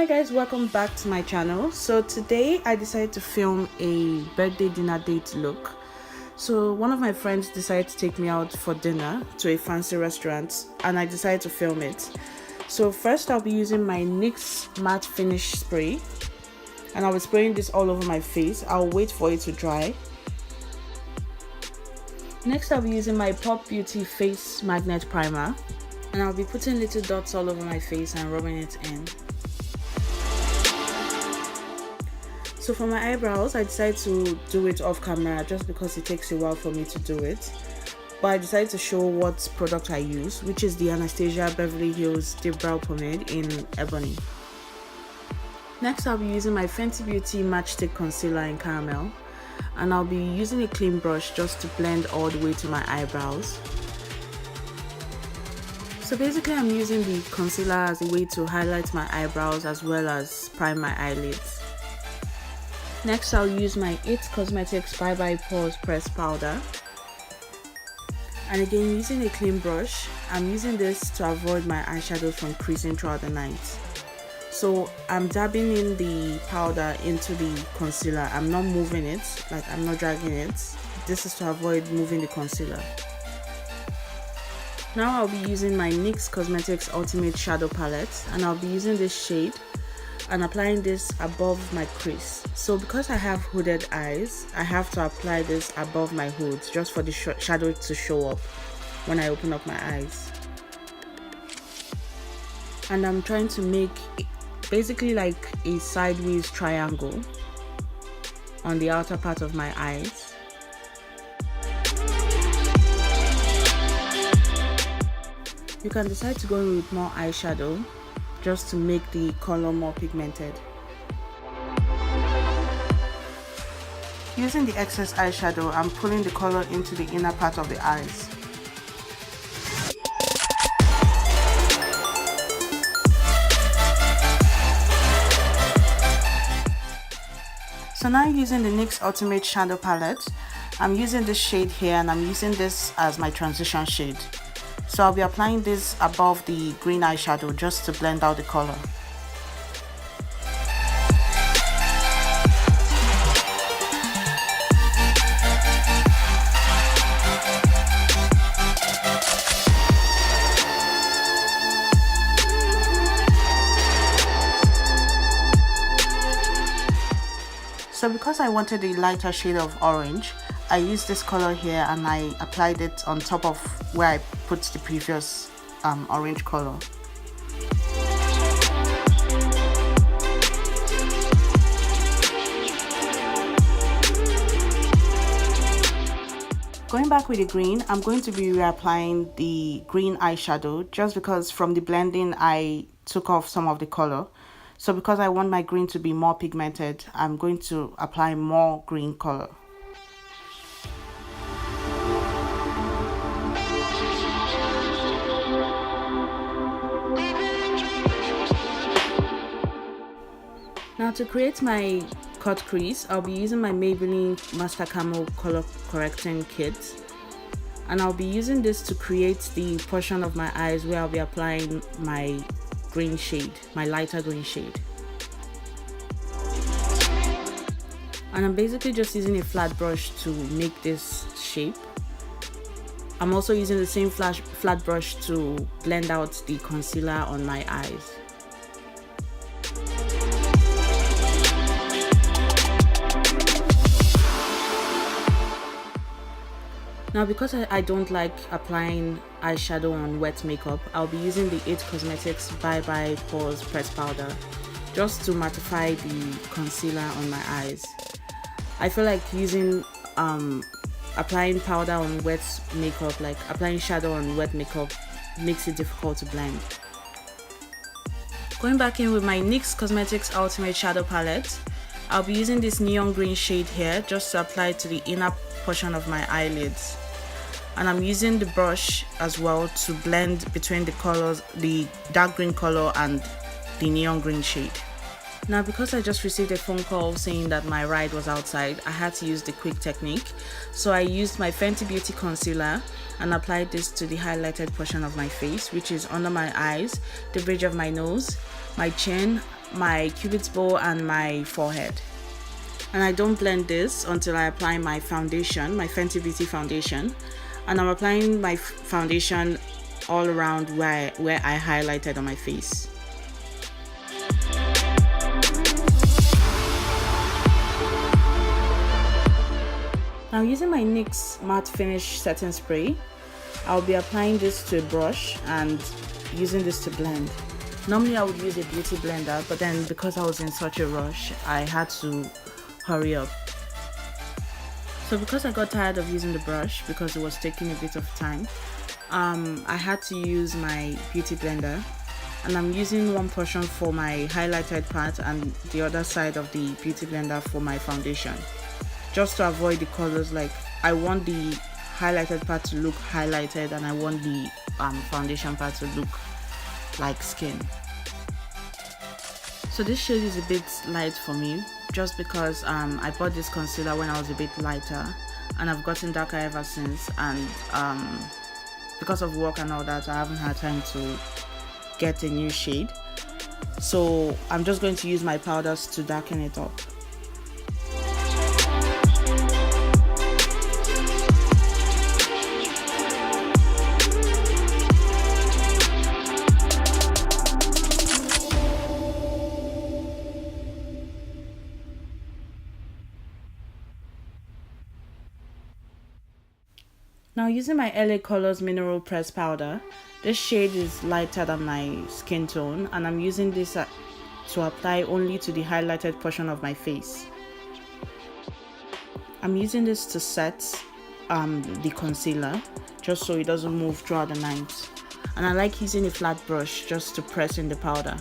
Hi guys, welcome back to my channel. So today I decided to film a birthday dinner date look. So one of my friends decided to take me out for dinner to a fancy restaurant and I decided to film it. So first I'll be using my NYX matte finish spray and I'll be spraying this all over my face. I'll wait for it to dry. Next I'll be using my Pop Beauty face magnet primer and I'll be putting little dots all over my face and rubbing it in. So for my eyebrows, I decided to do it off camera just because it takes a while for me to do it. But I decided to show what product I use, which is the Anastasia Beverly Deep Brow Pomade in Ebony. Next, I'll be using my Fenty Beauty Matchstick Concealer in Caramel. And I'll be using a clean brush just to blend all the way to my eyebrows. So basically, I'm using the concealer as a way to highlight my eyebrows as well as prime my eyelids. Next, I'll use my NYX Cosmetics Bye Bye Pores Press Powder. And again, using a clean brush, I'm using this to avoid my eyeshadow from creasing throughout the night. So I'm dabbing in the powder into the concealer. I'm not moving it, like I'm not dragging it. This is to avoid moving the concealer. Now I'll be using my NYX Cosmetics Ultimate Shadow palette and I'll be using this shade and applying this above my crease. So because I have hooded eyes, I have to apply this above my hood just for the shadow to show up when I open up my eyes. And I'm trying to make basically like a sideways triangle on the outer part of my eyes. You can decide to go in with more eyeshadow just to make the color more pigmented. Using the excess eyeshadow, I'm pulling the color into the inner part of the eyes. So now using the NYX Ultimate Shadow palette, I'm using this shade here and I'm using this as my transition shade. So I'll be applying this above the green eyeshadow just to blend out the color. So because I wanted a lighter shade of orange, I used this color here and I applied it on top of where I put the previous orange color. Going back with the green, I'm going to be reapplying the green eyeshadow just because from the blending I took off some of the color. So because I want my green to be more pigmented, I'm going to apply more green color. Now to create my cut crease, I'll be using my Maybelline Mastercamo Color Correcting Kit. And I'll be using this to create the portion of my eyes where I'll be applying my green shade, my lighter green shade. And I'm basically just using a flat brush to make this shape. I'm also using the same flat brush to blend out the concealer on my eyes. Now because I don't like applying eyeshadow on wet makeup, I'll be using the NYX Cosmetics Bye Bye Pores Press Powder just to mattify the concealer on my eyes. I feel like using applying powder on wet makeup, like applying shadow on wet makeup, makes it difficult to blend. Going back in with my NYX Cosmetics Ultimate Shadow palette, I'll be using this neon green shade here just to apply to the inner portion of my eyelids. And I'm using the brush as well to blend between the colors, the dark green color and the neon green shade. Now because I just received a phone call saying that my ride was outside, I had to use the quick technique. So I used my Fenty Beauty concealer and applied this to the highlighted portion of my face, which is under my eyes, the bridge of my nose, my chin, my cupid's bow and my forehead. And I don't blend this until I apply my foundation, my Fenty Beauty foundation. And I'm applying my foundation all around where I highlighted on my face. Now using my NYX Matte Finish Setting Spray, I'll be applying this to a brush and using this to blend. Normally I would use a beauty blender, but then because I was in such a rush, I had to hurry up. So because I got tired of using the brush because it was taking a bit of time, I had to use my beauty blender, and I'm using one portion for my highlighted part and the other side of the beauty blender for my foundation, just to avoid the colors. Like, I want the highlighted part to look highlighted and I want the foundation part to look like skin. So this shade is a bit light for me, just because I bought this concealer when I was a bit lighter and I've gotten darker ever since, and because of work and all that, I haven't had time to get a new shade. So I'm just going to use my powders to darken it up. Now using my L.a Colors Mineral Press Powder, this shade is lighter than my skin tone, and I'm using this to apply only to the highlighted portion of my face. I'm using this to set the concealer, just so it doesn't move throughout the night. And I like using a flat brush just to press in the powder.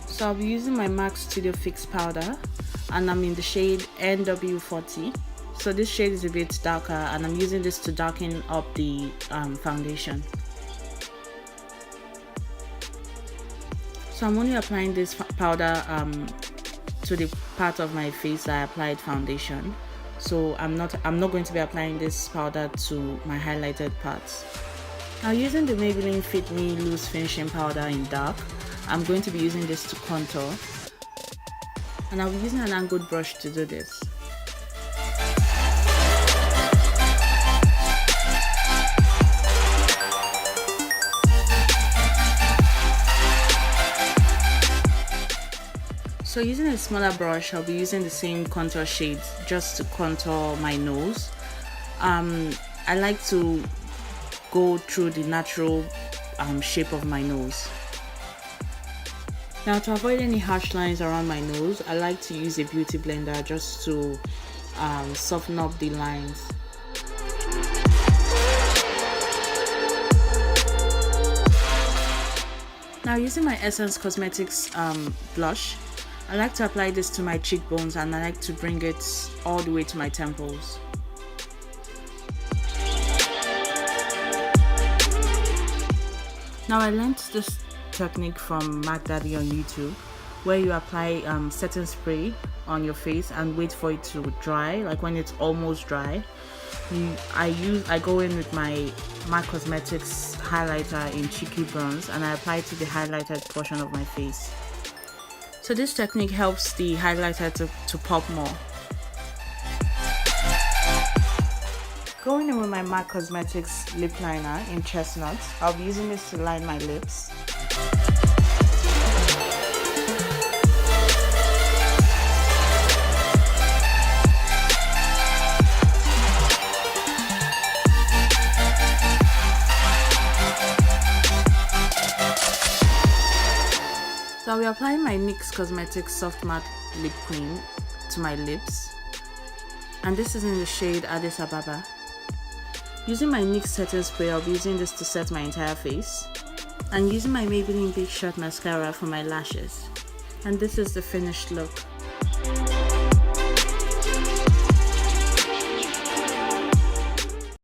So I'll be using my MAC Studio Fix powder, and I'm in the shade NW40. So this shade is a bit darker, and I'm using this to darken up the foundation. So I'm only applying this powder to the part of my face that I applied foundation. So I'm not going to be applying this powder to my highlighted parts. Now using the Maybelline Fit Me Loose Finishing Powder in dark, I'm going to be using this to contour, and I'll be using an angled brush to do this. So using a smaller brush, I'll be using the same contour shades just to contour my nose. I like to go through the natural shape of my nose. Now to avoid any harsh lines around my nose, I like to use a beauty blender just to soften up the lines. Now using my NYX Cosmetics blush, I like to apply this to my cheekbones, and I like to bring it all the way to my temples. Now I learned this technique from Mac Daddy on YouTube, where you apply setting spray on your face and wait for it to dry. Like when it's almost dry, I go in with my MAC Cosmetics highlighter in Cheeky Bronze, and I apply it to the highlighted portion of my face. So this technique helps the highlighter to pop more. Going in with my MAC Cosmetics lip liner in Chestnut, I'll be using this to line my lips. So I'll be applying my NYX Cosmetics Soft Matte Lip Cream to my lips, and this is in the shade Addis Ababa. Using my NYX setting spray, I'll be using this to set my entire face, and using my Maybelline Big Shot mascara for my lashes. And this is the finished look.